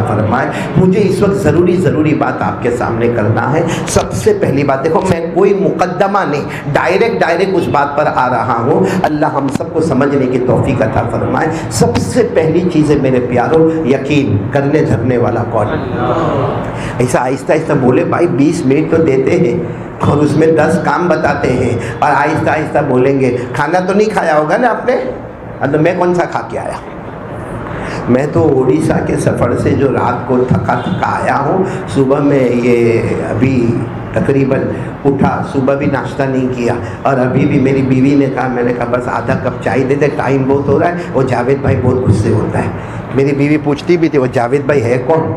فرمائے۔ مجھے اس وقت ضروری بات آپ کے سامنے کرنا ہے۔ سب سے پہلی بات دیکھو، میں کوئی مقدمہ نہیں، ڈائریکٹ اس بات پر آ رہا ہوں۔ اللہ ہم سب کو سمجھنے کی توفیق عطا فرمائے۔ سب سے پہلی چیز ہے میرے پیاروں، یقین کرنے دھرنے والا کون؟ ایسا آہستہ آہستہ بولے بھائی، 20 منٹ تو دیتے ہیں اور اس میں 10 کام بتاتے ہیں، اور آہستہ آہستہ بولیں گے۔ کھانا تو نہیں کھایا ہوگا نا آپ نے؟ تو میں کون سا کھا کے آیا؟ میں تو اڑیسہ کے سفر سے جو رات کو تھکا آیا ہوں، صبح میں یہ ابھی تقریباً اٹھا، صبح بھی ناشتہ نہیں کیا، اور ابھی بھی میری بیوی نے کہا، میں نے کہا بس آدھا کپ چائے دے دے، ٹائم بہت ہو رہا ہے۔ وہ جاوید بھائی بہت غصے ہوتا ہے، میری بیوی پوچھتی بھی تھی وہ جاوید بھائی ہے کون؟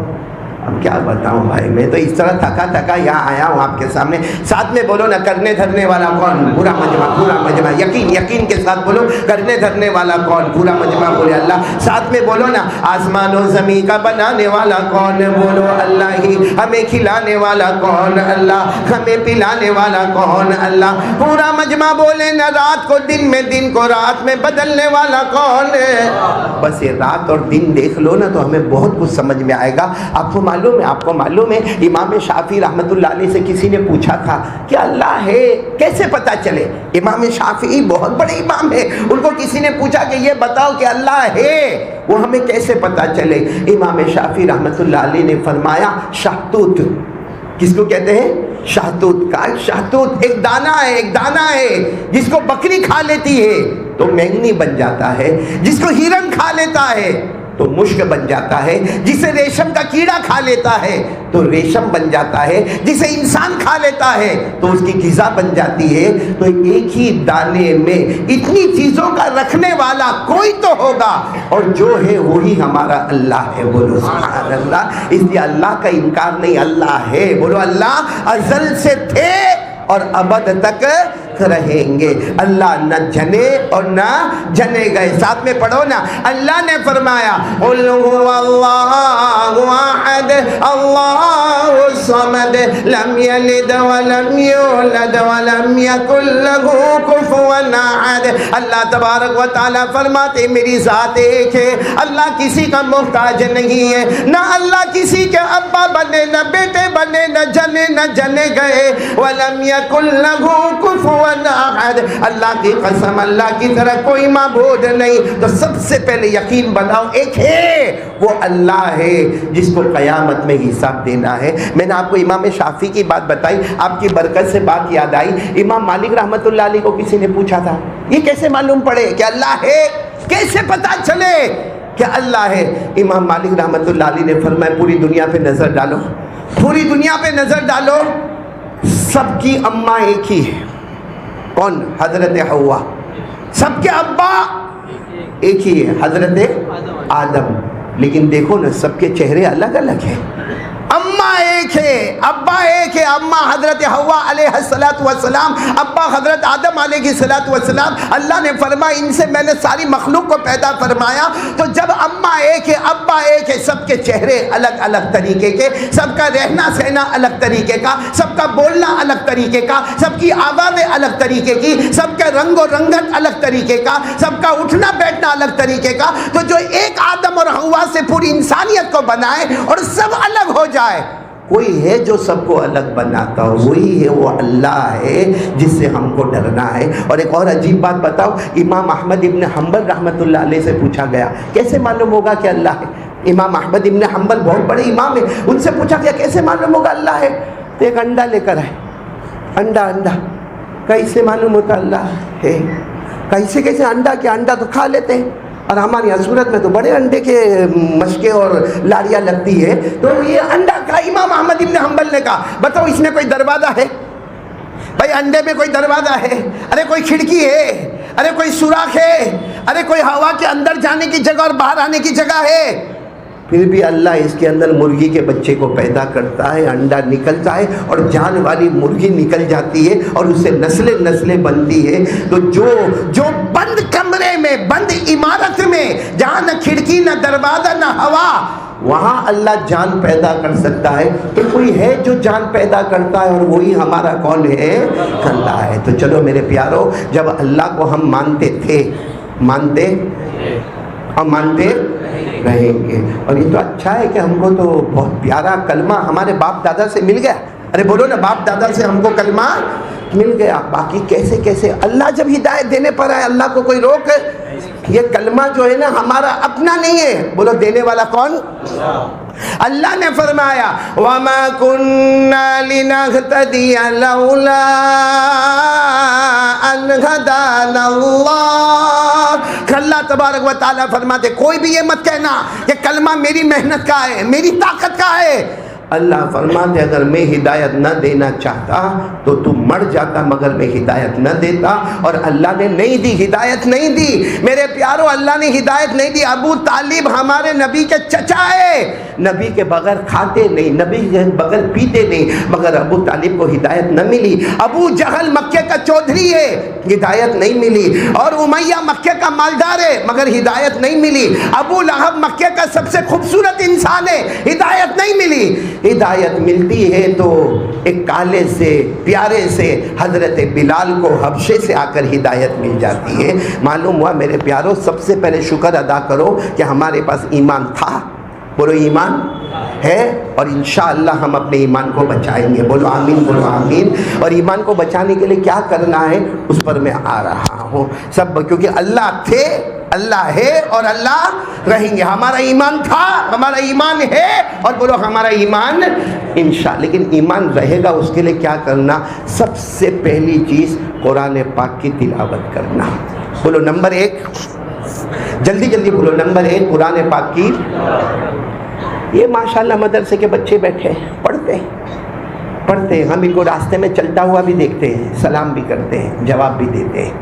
اب کیا بتاؤں بھائی، میں تو اس طرح تھکا یہاں آیا ہوں آپ کے سامنے۔ ساتھ میں بولو نا، کرنے دھرنے والا کون؟ پورا مجمع یقین کے ساتھ بولو، کرنے دھرنے والا کون؟ پورا مجمع بولے اللہ۔ ساتھ میں بولو نا، آسمان و زمین کا بنانے والا کون؟ بولو اللہ ہی۔ ہمیں کھلانے والا کون؟ اللہ۔ ہمیں پلانے والا کون؟ اللہ۔ پورا مجمع بولے نا، رات کو دن میں، دن کو رات میں بدلنے والا کون ہے؟ بس یہ رات اور دن دیکھ لو نا تو ہمیں بہت کچھ سمجھ میں آئے گا۔ آپ کو معلوم ہے امام شافعی رحمۃ اللہ علیہ سے کسی نے پوچھا تھا کہ اللہ ہے کیسے پتا چلے؟ امام شافعی بہت بڑے امام ہے، ان کو کسی نے پوچھا کہ یہ بتاؤ کہ اللہ ہے وہ ہمیں کیسے پتا چلے؟ امام شافعی رحمۃ اللہ علیہ نے فرمایا شہتوت۔ کس کو کہتے ہیں؟ شہتوت کا۔ شہتوت ایک دانہ ہے جس کو بکری کھا لیتی ہے تو مینگنی بن جاتا ہے، جس کو ہرن کھا لیتا ہے تو مشک بن جاتا ہے، جسے ریشم کا کیڑا کھا لیتا ہے تو ریشم بن جاتا ہے، جسے انسان کھا لیتا ہے تو اس کی غذا بن جاتی ہے۔ تو ایک ہی دانے میں اتنی چیزوں کا رکھنے والا کوئی تو ہوگا، اور جو ہے وہی ہمارا اللہ ہے۔ بولو سبحان اللہ۔ اس لیے اللہ کا انکار نہیں، اللہ ہے۔ بولو اللہ ازل سے تھے اور ابد تک رہیں گے۔ اللہ نہ جنے اور نہ جنے گئے۔ ساتھ میں پڑھو نا، اللہ نے فرمایا قل هو اللہ احد اللہ الصمد لم یلد ولم یولد ولم یکن له کفوا احد۔ اللہ تبارک و تعالیٰ فرماتے میری ذات ایک ہے، اللہ کسی کا محتاج نہیں ہے، نہ اللہ کسی کے ابا بنے، نہ بیٹے بنے، نہ جنے گئے۔ ولم یکن له کفوا احد۔ اللہ کی قسم، اللہ کی طرح کوئی معبود نہیں۔ تو سب سے پہلے یقین بناؤ ایک ہے، وہ اللہ ہے جس کو قیامت میں حساب دینا ہے۔ میں نے آپ کو امام شافعی کی بات بتائی، آپ کی برکت سے بات یاد آئی۔ امام مالک رحمۃ اللہ علیہ کو کسی نے پوچھا تھا یہ کیسے معلوم پڑے کہ اللہ ہے، کیسے پتا چلے کہ اللہ ہے؟ امام مالک رحمۃ اللہ علیہ نے فرمایا پوری دنیا پہ نظر ڈالو، پوری دنیا پہ نظر ڈالو، سب کی اماں ایک ہی ہے۔ کون؟ حضرت حوا۔ سب کے ابا ایک ہی ہے، حضرت آدم۔ لیکن دیکھو نا، سب کے چہرے الگ الگ ہیں۔ اماں ایک ہے، ابا ایک ہے۔ اماں حضرت حوا علیہ السلام، ابا حضرت آدم علیہ السلام۔ اللہ نے فرمایا ان سے میں نے ساری مخلوق کو پیدا فرمایا۔ تو جب اماں ایک ہے، ابا ایک ہے، سب کے چہرے الگ الگ طریقے کے، سب کا رہنا سہنا الگ طریقے کا، سب کا بولنا الگ طریقے کا، سب کی آوازیں الگ طریقے کی، سب کا رنگ و رنگت الگ طریقے کا، سب کا اٹھنا بیٹھنا الگ طریقے کا۔ تو جو ایک آدم اور حوا سے پوری انسانیت کو بنائے اور سب الگ ہو جائے، کوئی ہے جو سب کو الگ بناتا ہو، وہی ہے، وہ اللہ ہے جس سے ہم کو ڈرنا ہے۔ اور ایک اور عجیب بات بتاؤ، امام احمد ابن حنبل رحمۃ اللہ علیہ سے پوچھا گیا کیسے معلوم ہوگا کہ اللہ ہے؟ امام احمد ابن حنبل بہت بڑے امام ہیں، ان سے پوچھا گیا کیسے معلوم ہوگا اللہ ہے؟ تو ایک انڈا لے کر آئے، انڈا کیسے معلوم ہوتا اللہ ہے؟ کیسے انڈا؟ کیا انڈا تو کھا لیتے ہیں، اور ہمارے یہاں صورت میں تو بڑے انڈے کے مشکیں اور لاریاں لگتی ہے، تو یہ انڈا کا امام احمد ابن حنبل نے کہا بتاؤ اس میں کوئی دروازہ ہے؟ بھائی انڈے میں کوئی دروازہ ہے؟ ارے کوئی کھڑکی ہے؟ ارے کوئی سوراخ ہے؟ ارے کوئی ہوا کے اندر جانے کی جگہ اور باہر آنے کی جگہ ہے؟ پھر بھی اللہ اس کے اندر مرغی کے بچے کو پیدا کرتا ہے، انڈا نکلتا ہے اور جان والی مرغی نکل جاتی ہے اور اس سے نسلیں بنتی ہے۔ تو جو بند کمرے میں، بند عمارت میں، جہاں نہ کھڑکی نہ دروازہ نہ ہوا، وہاں اللہ جان پیدا کر سکتا ہے۔ تو کوئی ہے جو جان پیدا کرتا ہے، اور وہی ہمارا کون ہے؟ اللہ ہے۔ تو چلو میرے پیارو، جب اللہ کو ہم مانتے تھے، اور مانتے رہیں گے. اور یہ تو اچھا ہے کہ ہم کو تو بہت پیارا کلمہ ہمارے باپ دادا سے مل گیا. ارے بولو نا, باپ دادا سے ہم کو کلمہ مل گیا. باقی کیسے کیسے اللہ جب ہدایت دینے پر آئے, اللہ کو کوئی روک؟ یہ کلمہ جو ہے نا ہمارا اپنا نہیں ہے. بولو دینے والا کون؟ اللہ نے فرمایا وَمَا كُنَّا لِنَهْتَدِيَ لَوْلَا أَنْ هَدَانَا اللَّهُ. اللہ تبارک و تعالیٰ فرماتے کوئی بھی یہ مت کہنا کہ کلمہ میری محنت کا ہے, میری طاقت کا ہے. اللہ فرماتے اگر میں ہدایت نہ دینا چاہتا تو تم مر جاتا, مگر میں ہدایت نہ دیتا. اور اللہ نے نہیں دی, ہدایت نہیں دی. میرے پیارو, اللہ نے ہدایت نہیں دی. ابو طالب ہمارے نبی کے چچا ہے, نبی کے بغیر کھاتے نہیں, نبی کے بغیر پیتے نہیں, مگر ابو طالب کو ہدایت نہ ملی. ابو جہل مکے کا چودھری ہے, ہدایت نہیں ملی. اور امیہ مکے کا مالدار ہے, مگر ہدایت نہیں ملی. ابو لہب مکے کا سب سے خوبصورت انسان ہے, ہدایت نہیں ملی. ہدایت ملتی ہے تو ایک کالے سے پیارے سے حضرت بلال کو حبشے سے آ کر ہدایت مل جاتی ہے. معلوم ہوا میرے پیاروں, سب سے پہلے شکر ادا کرو کہ ہمارے پاس ایمان تھا. بولو ایمان ہے, اور انشاءاللہ ہم اپنے ایمان کو بچائیں گے. بولو آمین, بولو آمین. اور ایمان کو بچانے کے لیے کیا کرنا ہے اس پر میں آ رہا ہوں سب, کیونکہ اللہ تھے, اللہ ہے اور اللہ رہیں گے. ہمارا ایمان تھا, ہمارا ایمان ہے, اور بولو ہمارا ایمان انشاءاللہ. لیکن ایمان رہے گا اس کے لیے کیا کرنا؟ سب سے پہلی چیز قرآن پاک کی تلاوت کرنا. بولو نمبر 1, جلدی جلدی بولو نمبر 1 قرآن پاک کی. یہ ماشاءاللہ مدرسے کے بچے بیٹھے پڑھتے ہیں, ہم ان کو راستے میں چلتا ہوا بھی دیکھتے ہیں, سلام بھی کرتے ہیں, جواب بھی دیتے ہیں.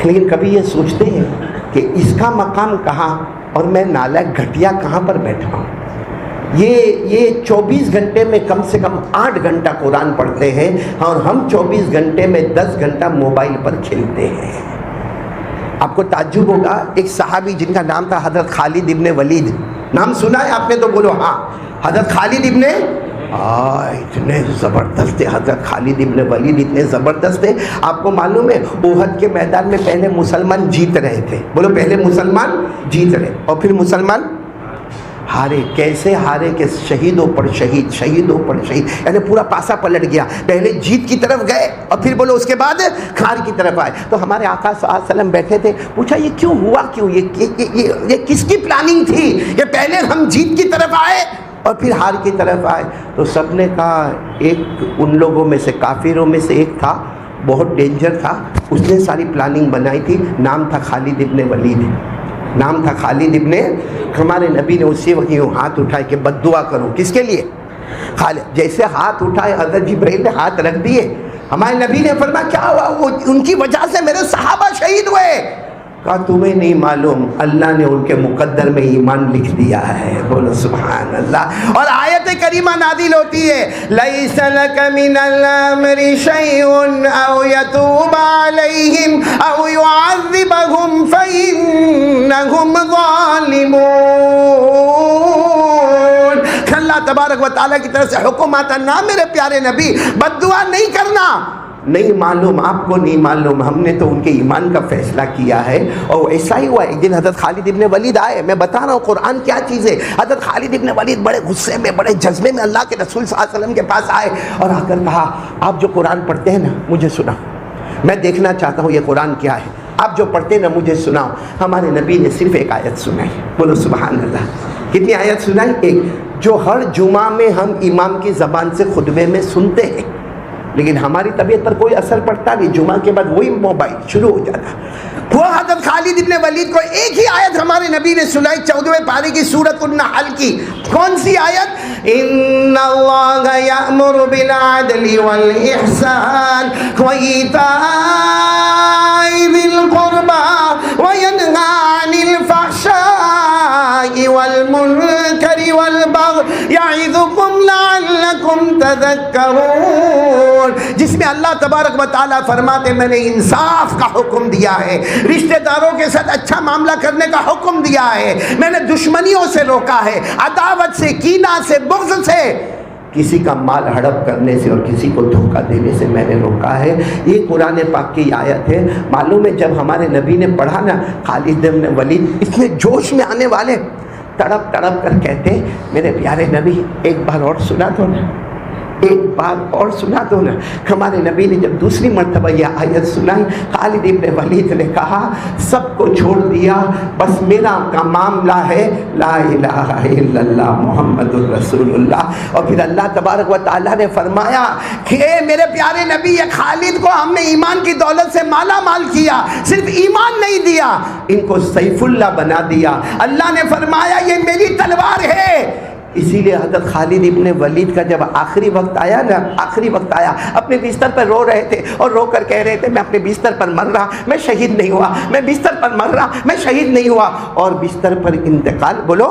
لیکن کبھی یہ سوچتے ہیں کہ اس کا مقام کہاں اور میں نالائق گھٹیا کہاں پر بیٹھا ہوں. یہ 24 گھنٹے میں کم سے کم 8 گھنٹہ قرآن پڑھتے ہیں, اور ہم 24 گھنٹے میں 10 گھنٹہ موبائل پر کھیلتے ہیں. آپ کو تعجب ہوگا, ایک صحابی جن کا نام تھا حضرت خالد ابن ولید, نام سنا ہے آپ نے تو بولو ہاں. حضرت خالد ابن اتنے زبردست تھے, حضرت خالد ابن ولید اتنے زبردست تھے. آپ کو معلوم ہے احد کے میدان میں پہلے مسلمان جیت رہے تھے. بولو پہلے مسلمان جیت رہے اور پھر مسلمان ہارے. کیسے ہارے کہ شہیدوں پر شہید, شہیدوں پر شہید, یعنی پورا پاسا پلٹ گیا. پہلے جیت کی طرف گئے اور پھر بولو اس کے بعد ہار کی طرف آئے. تو ہمارے آقا صلی اللہ علیہ وسلم بیٹھے تھے, پوچھا یہ کیوں ہوا, کیوں یہ کس کی پلاننگ تھی کہ پہلے ہم جیت کی طرف آئے اور پھر ہار کی طرف آئے؟ تو سب نے کہا ایک ان لوگوں میں سے, کافروں میں سے ایک تھا, بہت ڈینجر تھا, اس نے ساری پلاننگ بنائی تھی. نام تھا خالد ابن ولید, نام تھا خالد ابن. ہمارے نبی نے اسی وقت یوں ہاتھ اٹھائے کہ بد دعا کرو. کس کے لیے؟ خالد. جیسے ہاتھ اٹھائے حضرت جبرائیل نے ہاتھ رکھ دیے. ہمارے نبی نے فرمایا کیا ہوا؟ وہ ان کی وجہ سے میرے صحابہ شہید ہوئے. کہا تمہیں نہیں معلوم, اللہ نے ان کے مقدر میں ایمان لکھ دیا ہے. بولو سبحان اللہ. اور آیت کریمہ نازل ہوتی ہے لیس لک من الامر شیء او یتوب علیہم او یعذبہم فانہم ظالمون. اللہ تبارک و تعالیٰ کی طرف سے حکم آتا, نہ میرے پیارے نبی بد دعا نہیں کرنا. نہیں معلوم, آپ کو نہیں معلوم, ہم نے تو ان کے ایمان کا فیصلہ کیا ہے. اور ایسا ہی ہوا, ایک دن حضرت خالد ابن ولید آئے. میں بتا رہا ہوں قرآن کیا چیز ہے. حضرت خالد ابن ولید بڑے غصے میں, بڑے جذبے میں اللہ کے رسول صلی اللہ علیہ وسلم کے پاس آئے اور آ کر کہا آپ جو قرآن پڑھتے ہیں نا مجھے سنا, میں دیکھنا چاہتا ہوں یہ قرآن کیا ہے. آپ جو پڑھتے ہیں نا مجھے سناؤ. ہمارے نبی نے صرف ایک آیت سنائی. بولو سبحان اللہ. کتنی آیت سنائی؟ ایک, جو ہر جمعہ میں ہم امام کی زبان سے خطبے میں سنتے ہیں, لیکن ہماری طبیعت پر کوئی اثر پڑتا نہیں. جمعہ کے بعد وہی موبائل شروع ہو جاتا. وہ حضرت خالد ابن ولید کو ایک ہی آیت ہمارے نبی نے سنائی 14ویں پارے کی سورۃ النحل کی. کون سی آیت؟ ان اللہ یأمر بالعدل والإحسان وإیتاء ذی القربى وینہی عن الفحشاء والمنکر والبغی یعظکم لعلکم تذکرون. جس میں اللہ تبارک و تعالیٰ فرماتے میں نے انصاف کا حکم دیا ہے, رشتہ داروں کے ساتھ اچھا معاملہ کرنے کا حکم دیا ہے, میں نے دشمنیوں سے روکا ہے, عداوت سے, کینہ سے, بغض سے. کسی کا مال ہڑپ کرنے سے اور کسی کو دھوکہ دینے سے میں نے روکا ہے. یہ قرآن پاک کی آیت ہے. معلوم ہے جب ہمارے نبی نے پڑھا نا, خالد بن ولید اتنے جوش میں آنے والے, تڑپ تڑپ کر کہتے میرے پیارے نبی ایک بار اور سنا دو نا, ایک بار اور سنا دو نا. ہمارے نبی نے جب دوسری مرتبہ یہ آیت سنائی, خالد ابن ولید نے کہا سب کو چھوڑ دیا, بس میرا کا معاملہ ہے لا الہ الا اللہ محمد الرسول اللہ. اور پھر اللہ تبارک و تعالیٰ نے فرمایا کہ اے میرے پیارے نبی, یہ خالد کو ہم نے ایمان کی دولت سے مالا مال کیا, صرف ایمان نہیں دیا, ان کو سیف اللہ بنا دیا. اللہ نے فرمایا یہ میری تلوار ہے. اسی لیے حضرت خالد ابن ولید کا جب آخری وقت آیا نا, آخری وقت آیا, اپنے بستر پر رو رہے تھے اور رو کر کہہ رہے تھے میں اپنے بستر پر مر رہا, میں شہید نہیں ہوا, میں بستر پر مر رہا, میں شہید نہیں ہوا, اور بستر پر انتقال بولو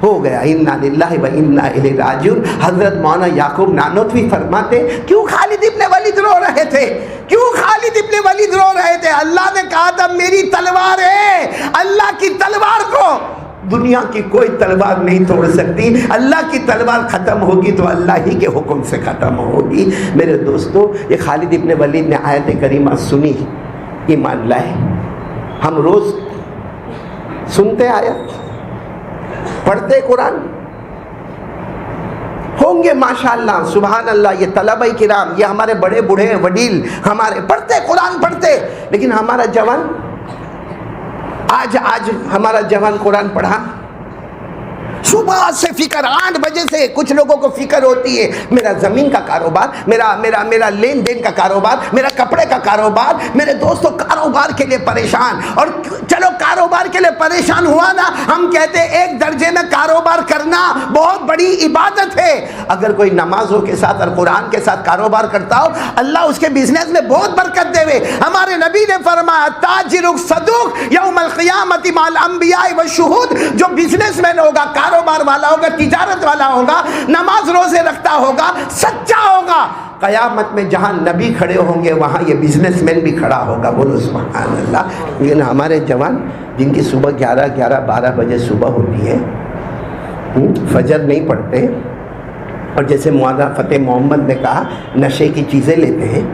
ہو گیا. انا للہ و انا الیہ راجعون. حضرت مولانا یعقوب نانوتوی فرماتے کیوں خالد ابن ولید رو رہے تھے, کیوں خالد ابن ولید رو رہے تھے؟ اللہ نے کہا تھا میری تلوار ہے, اللہ کی تلوار کو دنیا کی کوئی تلوار نہیں توڑ سکتی. اللہ کی تلوار ختم ہوگی تو اللہ ہی کے حکم سے ختم ہوگی. میرے دوستو, یہ خالد ابن ولید نے آیت کریمہ سنی, ایمان لائے. ہم روز سنتے آیت, پڑھتے قرآن, ہوں گے ماشاءاللہ سبحان اللہ یہ طلبہ کرام, یہ ہمارے بڑے بوڑھے وڈیل ہمارے پڑھتے قرآن پڑھتے, لیکن ہمارا جوان آج ہمارا جوان قرآن پڑھا, صبح سے فکر, 8 بجے سے کچھ لوگوں کو فکر ہوتی ہے میرا زمین کا کاروبار, میرا لین دین کا کاروبار, میرا کپڑے کا کاروبار. میرے دوستوں کاروبار کے لیے پریشان, اور چلو کاروبار کے لیے پریشان ہوا نا, ہم کہتے ایک درجے میں کاروبار کرنا بہت بڑی عبادت ہے. اگر کوئی نمازوں کے ساتھ اور قرآن کے ساتھ کاروبار کرتا ہو, اللہ اس کے بزنس میں بہت برکت دے. ہمارے نبی نے فرمایا تاجر الصدوق یوم القیامت مع الانبیاء والشہود. جو بزنس مین ہوگا, کاروبار والا ہوگا, تجارت والا ہوگا, نماز روزے رکھتا ہوگا, سچا ہوگا, قیامت میں جہاں نبی کھڑے ہوں گے وہاں یہ بزنس مین بھی کھڑا ہوگا. بولو سبحان اللہ. لیکن ہمارے جوان جن کی صبح 11-12 بجے صبح ہوتی ہے, فجر نہیں پڑھتے, اور جیسے مولانا فتح محمد نے کہا نشے کی چیزیں لیتے ہیں.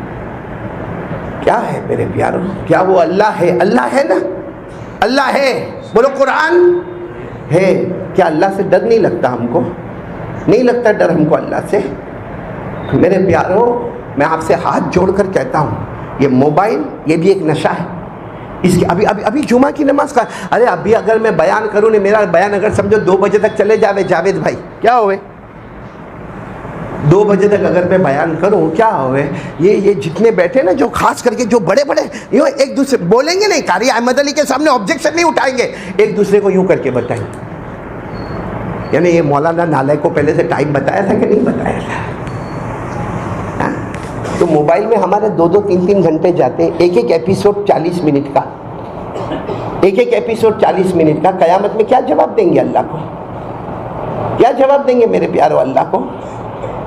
کیا ہے میرے پیاروں, کیا وہ اللہ ہے؟ اللہ ہے نا, اللہ ہے. بولو قرآن ہے. کیا اللہ سے ڈر نہیں لگتا ہم کو؟ نہیں لگتا ڈر ہم کو اللہ سے؟ میرے پیاروں, میں آپ سے ہاتھ جوڑ کر کہتا ہوں یہ موبائل یہ بھی ایک نشہ ہے. اس کی ابھی جمعہ کی نماز کا, ارے ابھی اگر میں بیان کروں نا, میرا بیان اگر سمجھو 2 بجے تک چلے جاوے, جاوید بھائی کیا ہوئے 2 بجے تک اگر میں بیان کروں کیا ہوئے, یہ جتنے بیٹھے نا, جو خاص کر کے جو بڑے یوں ایک دوسرے بولیں گے نہیں, قاری احمد علی کے سامنے آبجیکشن نہیں اٹھائیں گے, ایک دوسرے کو یوں کر کے بتائیں. یعنی یہ مولانا نالے کو پہلے سے ٹائم بتایا تھا کہ نہیں بتایا تھا؟ تو موبائل میں ہمارے 2-3 گھنٹے جاتے ہیں. ایک ایپیسوڈ 40 منٹ کا, ایک ایپیسوڈ 40 منٹ کا. قیامت میں کیا جواب دیں گے اللہ کو؟ کیا جواب دیں گے میرے پیارو اللہ کو؟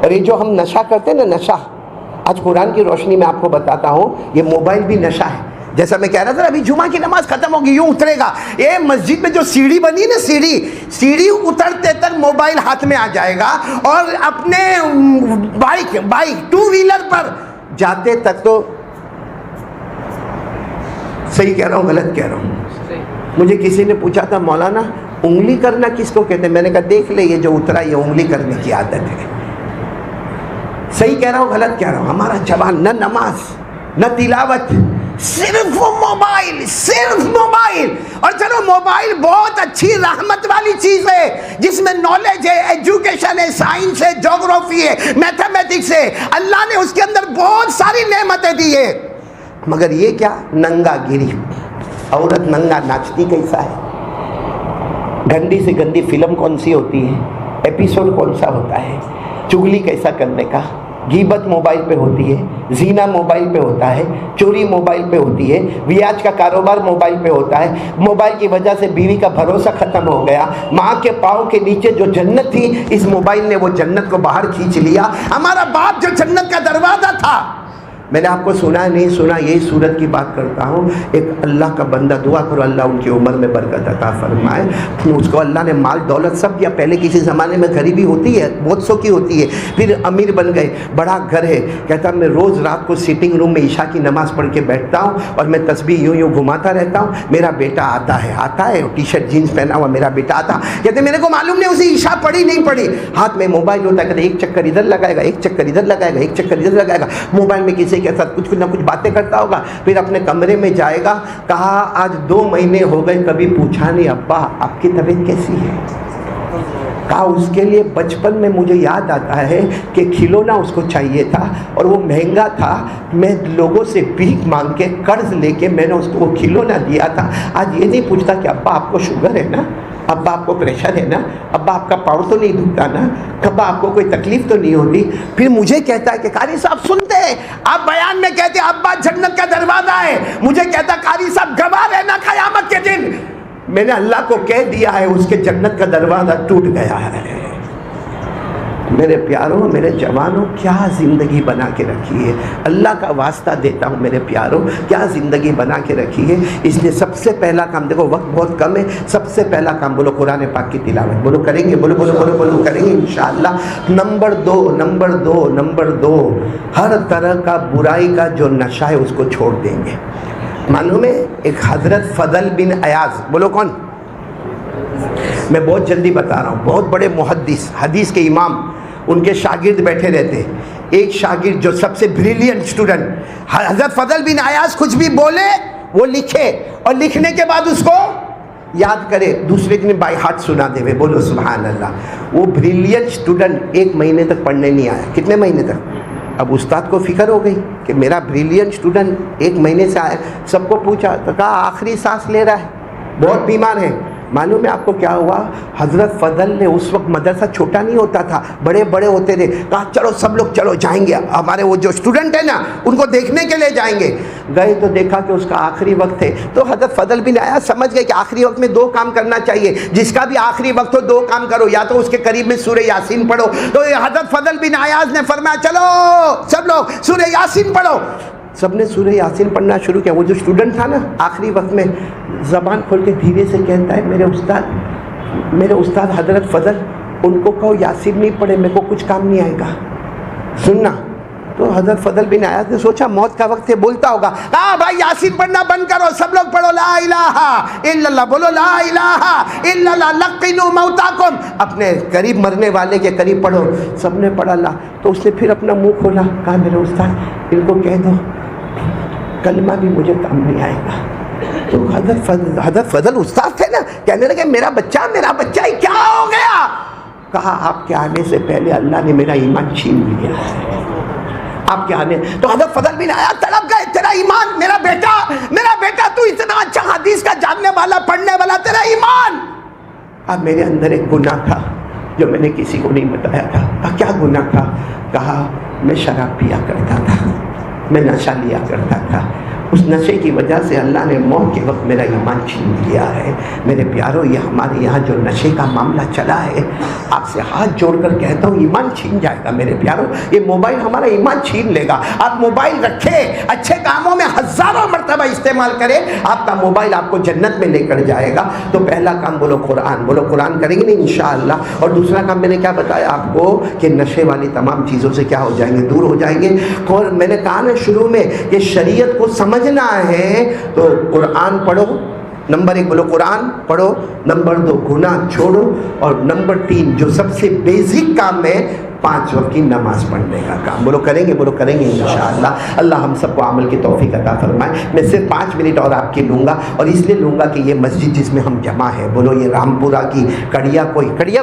اور یہ جو ہم نشہ کرتے ہیں نا, نشہ, آج قرآن کی روشنی میں آپ کو بتاتا ہوں, یہ موبائل بھی نشہ ہے. جیسا میں کہہ رہا تھا ابھی جمعہ کی نماز ختم ہوگی, یوں اترے گا. یہ مسجد میں جو سیڑھی بنی نا, سیڑھی اترتے تک موبائل ہاتھ میں آ جائے گا, اور اپنے بائک 2 ویلر پر جاتے تک تو صحیح کہہ رہا ہوں غلط کہہ رہا ہوں؟ مجھے کسی نے پوچھا تھا مولانا انگلی کرنا کس کو کہتے ہیں؟ میں نے کہا دیکھ لے, یہ جو اترا یہ انگلی کرنے کی عادت ہے. صحیح کہہ رہا ہوں غلط کہہ رہا ہوں؟ ہمارا جوان نہ نماز نہ تلاوت, صرف موبائل, صرف موبائل. اور چلو موبائل بہت اچھی رحمت والی چیز ہے, جس میں نالج ہے, ایجوکیشن ہے, سائنس ہے, جغرافی ہے, میتھمیٹکس ہے. اللہ نے اس کے اندر بہت ساری نعمتیں دی ہے. مگر یہ کیا ننگا گیری, عورت ننگا ناچتی کیسا ہے, گندی سے گندی فلم کون سی ہوتی ہے, ایپیسوڈ کون سا ہوتا ہے, چگلی کیسا کرنے کا, غیبت موبائل پہ ہوتی ہے, زنا موبائل پہ ہوتا ہے, چوری موبائل پہ ہوتی ہے, بیاج کا کاروبار موبائل پہ ہوتا ہے. موبائل کی وجہ سے بیوی کا بھروسہ ختم ہو گیا. ماں کے پاؤں کے نیچے جو جنت تھی, اس موبائل نے وہ جنت کو باہر کھینچ لیا. ہمارا باپ جو جنت کا دروازہ تھا میں نے آپ کو سنا ہے نہیں سنا, یہی صورت کی بات کرتا ہوں. ایک اللہ کا بندہ, دعا کرو اللہ ان کی عمر میں برکت عطا فرمائے. اس کو اللہ نے مال دولت سب دیا. پہلے کسی زمانے میں غریبی ہوتی ہے, بہت سو کی ہوتی ہے, پھر امیر بن گئے, بڑا گھر ہے. کہتا میں روز رات کو سیٹنگ روم میں عشاء کی نماز پڑھ کے بیٹھتا ہوں اور میں تسبیح یوں یوں گھماتا رہتا ہوں. میرا بیٹا آتا ہے ٹی شرٹ جینس پہنا ہوا میرا بیٹا آتا. کہتے میرے کو معلوم نہیں اسے عشاء پڑھی نہیں پڑھی, ہاتھ میں موبائل ہوتا ہے, کہتے ایک چکر ادھر لگائے گا, ایک چکر ادھر لگائے گا, ایک چکر ادھر لگائے گا, موبائل میں کسی کے ساتھ کچھ نہ کچھ باتیں کرتا ہوگا. پھر اپنے کمرے میں جائے گا. کہا آج 2 مہینے ہو گئے کبھی پوچھا نہیں ابا آپ کی طبیعت کیسی ہے. کہا اس کے لیے بچپن میں مجھے یاد آتا ہے کہ کھلونا اس کو چاہیے تھا اور وہ مہنگا تھا. میں لوگوں سے بھیک مانگ کے قرض لے کے میں نے اس کو وہ کھلونا دیا تھا. آج یہ نہیں پوچھتا کہ ابا آپ کو شوگر ہے نا, ابا آپ کو پریشر ہے نا, ابا آپ کا پاؤں تو نہیں دکھتا نا, ابا آپ کو کوئی تکلیف تو نہیں ہوتی. پھر مجھے کہتا ہے کہ قاری صاحب سنتے ہیں آپ بیان میں کہتے ہیں ابا جنت کا دروازہ ہے, مجھے کہتا قاری صاحب گواہ رہنا قیامت کے دن. میں نے اللہ کو کہہ دیا ہے اس کے جنت کا دروازہ ٹوٹ گیا ہے. میرے پیاروں, میرے جوانوں, کیا زندگی بنا کے رکھی ہے. اللہ کا واسطہ دیتا ہوں میرے پیاروں, کیا زندگی بنا کے رکھی ہے. اس لیے سب سے پہلا کام, دیکھو وقت بہت کم ہے, سب سے پہلا کام بولو قرآن پاک کی تلاوت. بولو کریں گے, بولو بولو بولو بولو کریں گے انشاءاللہ. نمبر دو ہر طرح کا برائی کا جو نشہ ہے اس کو چھوڑ دیں گے. معلوم ہے ایک حضرت فضل بن ایاز, بولو کون, میں بہت جلدی بتا رہا ہوں, بہت بڑے محدث, حدیث کے امام, ان کے شاگرد بیٹھے رہتے. ایک شاگرد جو سب سے بریلینٹ اسٹوڈنٹ, حضرت فضل بن ایاز کچھ بھی بولے وہ لکھے اور لکھنے کے بعد اس کو یاد کرے, دوسرے دن بائی ہارٹ سنا دے. بولو سبحان اللہ. وہ بریلینٹ اسٹوڈنٹ 1 مہینے تک پڑھنے نہیں آیا. کتنے مہینے تک؟ اب استاد کو فکر ہو گئی کہ میرا بریلینٹ اسٹوڈنٹ 1 مہینے سے آیا. سب کو پوچھا تو کہا آخری سانس لے رہا ہے, بہت بیمار ہے. معلوم ہے آپ کو کیا ہوا؟ حضرت فضل نے اس وقت مدرسہ چھوٹا نہیں ہوتا تھا, بڑے بڑے ہوتے تھے. کہا چلو سب لوگ چلو جائیں گے, ہمارے وہ جو اسٹوڈنٹ ہیں نا ان کو دیکھنے کے لیے جائیں گے. گئے تو دیکھا کہ اس کا آخری وقت ہے. تو حضرت فضل بن ایاز سمجھ گئے کہ آخری وقت میں 2 کام کرنا چاہیے, جس کا بھی آخری وقت ہو 2 کام کرو, یا تو اس کے قریب میں سورہ یاسین پڑھو. تو حضرت فضل بن ایاز نے فرمایا چلو سب لوگ سورہ یاسین پڑھو. سب نے سورہ یاسین پڑھنا شروع کیا. وہ جو اسٹوڈنٹ تھا نا آخری وقت میں زبان کھول کے دھیرے سے کہتا ہے میرے استاد حضرت فضل, ان کو کہو یاسین نہیں پڑھے, میرے کو کچھ کام نہیں آئے گا, سننا. تو حضرت فضل بن ایاز نے سوچا موت کا وقت ہے, بولتا ہوگا, ہاں بھائی یاسین پڑھنا بند کرو, سب لوگ پڑھو لا الہ الا اللہ, بولو لا الہ الا اللہ, لقنوا موتاکم, اپنے قریب مرنے والے کے قریب پڑھو. سب نے پڑھا لا. تو اس نے پھر اپنا منہ کھولا, کہا میرے استاد ان کو کہہ دو کلمہ بھی مجھے کام نہیں آئے گا. تو حضرت فضل استاد تھے نا, کہنے لگے میرا بچہ ہی کیا ہو گیا؟ کہا آپ کے آنے سے پہلے اللہ نے میرا ایمان چھین لیا ہے, آپ کے آنے. تو حضرت فضل بن ایاز تڑپ گئے, تیرا ایمان, میرا بیٹا تو اتنا اچھا حدیث کا جاننے والا, پڑھنے والا, تیرا ایمان. اب میرے اندر ایک گناہ تھا جو میں نے کسی کو نہیں بتایا تھا. کہا کیا گناہ تھا؟ کہا میں شراب پیا کرتا تھا, میں نشہ لیا کرتا تھا. اس نشے کی وجہ سے اللہ نے موت کے وقت میرا ایمان چھین لیا ہے. میرے پیاروں, یہ ہمارے یہاں جو نشے کا معاملہ چلا ہے, آپ سے ہاتھ جوڑ کر کہتا ہوں ایمان چھین جائے گا میرے پیاروں. یہ موبائل ہمارا ایمان چھین لے گا. آپ موبائل رکھیں, اچھے کاموں میں ہزاروں مرتبہ استعمال کریں, آپ کا موبائل آپ کو جنت میں لے کر جائے گا. تو پہلا کام بولو قرآن, بولو قرآن کریں گے نہیں انشاءاللہ. اور دوسرا کام میں نے کیا بتایا آپ کو کہ نشے والی تمام چیزوں سے کیا ہو جائیں گے, دور ہو جائیں گے. اور میں نے کہا نا شروع میں کہ شریعت کو سمجھنا ہے تو قرآن پڑھو. نمبر 1 بولو قرآن پڑھو. نمبر 2 گناہ چھوڑو. اور نمبر 3 جو سب سے بیسک کام ہے 5 وقت کی نماز پڑھنے کا کام. بولو کریں گے انشاءاللہ. اللہ ہم سب کو عمل کی توفیق عطا فرمائے. میں صرف 5 منٹ اور آپ کی لوں گا, اور اس لیے لوں گا کہ یہ مسجد جس میں ہم جمع ہے, بولو یہ رامپورہ کی کڑیا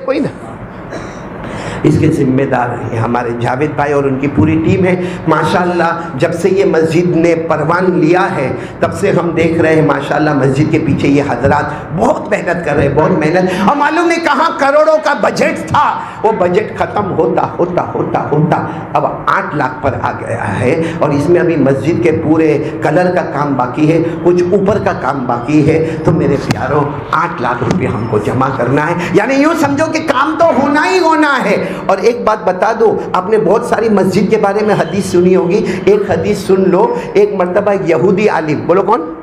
کوئی نا, اس کے ذمہ دار ہیں ہمارے جاوید بھائی اور ان کی پوری ٹیم ہے. ماشاءاللہ جب سے یہ مسجد نے پروان لیا ہے تب سے ہم دیکھ رہے ہیں ماشاءاللہ مسجد کے پیچھے یہ حضرات بہت محنت کر رہے ہیں, بہت محنت. اور معلوم نہیں کہاں کروڑوں کا بجٹ تھا, وہ بجٹ ختم ہوتا اب 8 لاکھ پر آ گیا ہے. اور اس میں ابھی مسجد کے پورے کلر کا کام باقی ہے, کچھ اوپر کا کام باقی ہے. تو میرے پیاروں 8 لاکھ روپے ہم کو جمع کرنا ہے. یعنی یوں سمجھو کہ کام تو ہونا ہی ہونا ہے. اور ایک بات بتا دو، آپ نے بہت ساری مسجد کے بارے میں حدیث سنی ہوگی، ایک حدیث سن لو، ایک مرتبہ ایک یہودی عالم، بولو کون؟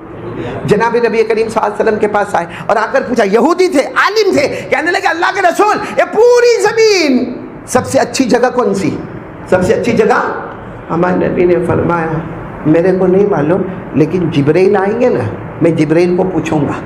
جناب نبی کریم صلی اللہ علیہ وسلم کے پاس آئے اور آ کر پوچھا، یہودی تھے، عالم تھے، کہنے لگے اللہ کے رسول یہ پوری زمین سب سے اچھی جگہ کون سی؟ سب سے اچھی جگہ؟ ہمارے نبی نے فرمایا میرے کو نہیں معلوم، لیکن جبرائیل آئیں گے نا، میں جبرائیل کو پوچھوں گا۔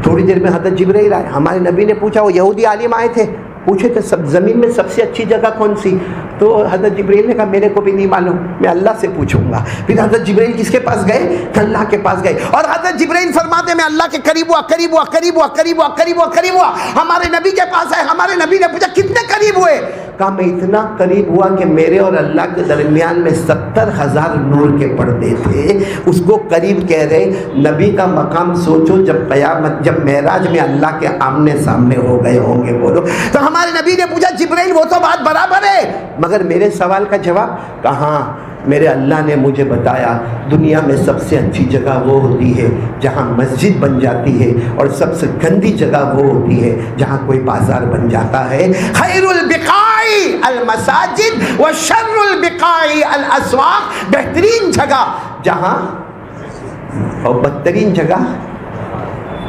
تھوڑی دیر میں حضرت جبرائیل آئے، ہمارے نبی نے پوچھا، وہ یہودی عالم آئے تھے، پوچھے تھے سب زمین میں سب سے اچھی جگہ کون سی؟ تو حضرت جبرائیل نے کہا میرے کو بھی نہیں معلوم، میں اللہ سے پوچھوں گا۔ پھر حضرت جبرائیل کس کے پاس گئے؟ اللہ کے پاس گئے، اور حضرت جبرائیل فرماتے میں اللہ کے قریب ہوا، قریب ہوا، قریب ہوا، قریب ہوا، قریب ہوا، قریب ہوا، ہمارے نبی کے پاس آئے، ہمارے نبی نے پوچھا کتنے قریب ہوئے؟ کہا میں اتنا قریب ہوا کہ میرے اور اللہ کے درمیان میں 70,000 نور کے پردے تھے۔ اس کو قریب کہہ رہے، نبی کا مقام سوچو جب قیامت، جب معراج میں اللہ کے آمنے سامنے ہو گئے ہوں گے، بولو۔ تو ہمارے نبی نے پوچھا جبرائیل وہ تو بات برابر ہے، مگر میرے سوال کا جواب کہاں؟ میرے اللہ نے مجھے بتایا دنیا میں سب سے اچھی جگہ وہ ہوتی ہے جہاں مسجد بن جاتی ہے، اور سب سے گندی جگہ وہ ہوتی ہے جہاں کوئی بازار بن جاتا ہے۔ خیر البقاع المساجد وشر البقاع الاسواق، بہترین جگہ جہاں، اور بدترین جگہ۔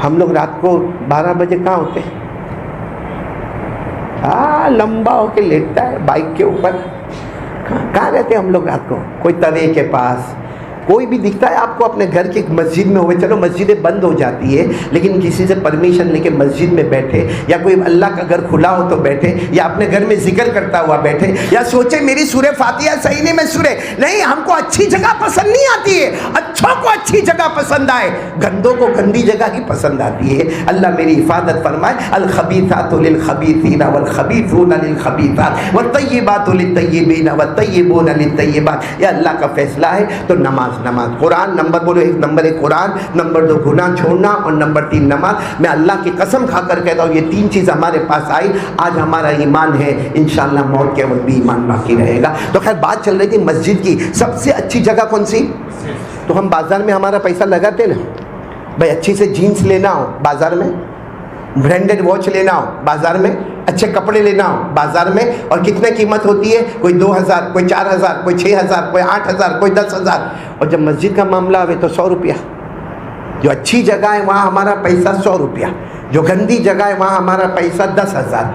ہم لوگ رات کو 12 بجے کہاں ہوتے ہیں؟ لمبا ہو کے لیٹتا ہے بائک کے اوپر، کہاں رہتے ہیں ہم لوگ رات کو؟ کوئی توے کے پاس، کوئی بھی دکھتا ہے آپ کو اپنے گھر کی مسجد میں ہوئے، چلو مسجدیں بند ہو جاتی ہے لیکن کسی سے پرمیشن لے کے مسجد میں بیٹھے، یا کوئی اللہ کا گھر کھلا ہو تو بیٹھے، یا اپنے گھر میں ذکر کرتا ہوا بیٹھے، یا سوچے میری سورہ فاتحہ صحیح نہیں، میں سورہ نہیں۔ ہم کو اچھی جگہ پسند نہیں آتی ہے، اچھوں کو اچھی جگہ پسند آئے، گندوں کو گندی جگہ ہی پسند آتی ہے۔ اللہ میری حفاظت فرمائے۔ الخبیثات للخبیثین والخبیثون للخبیثات والطیبات للطیبین والطیبون للطیبات۔ یہ اللہ کا فیصلہ ہے۔ تو نماز، قرآن نمبر بولو، نمبر 1 قرآن، نمبر 2 گناہ چھوڑنا، اور نمبر 3 نماز۔ میں اللہ کی قسم کھا کر کہتا ہوں یہ 3 چیز ہمارے پاس آئی، آج ہمارا ایمان ہے، انشاءاللہ موت کے وقت بھی ایمان باقی رہے گا۔ تو خیر بات چل رہی تھی مسجد کی، سب سے اچھی جگہ کون سی؟ تو ہم بازار میں ہمارا پیسہ لگاتے نا، بھائی اچھی سے جینس لینا ہو بازار میں، برانڈڈ واچ لینا ہو بازار میں، اچھے کپڑے لینا ہو بازار میں، اور کتنے قیمت ہوتی ہے؟ کوئی 2,000، کوئی 4,000، کوئی 6,000، کوئی 8,000، کوئی 10,000، اور جب مسجد کا معاملہ آئے تو 100 روپیہ۔ جو اچھی جگہ ہے وہاں ہمارا پیسہ 100 روپیہ، جو گندی جگہ ہے وہاں ہمارا پیسہ 10,000۔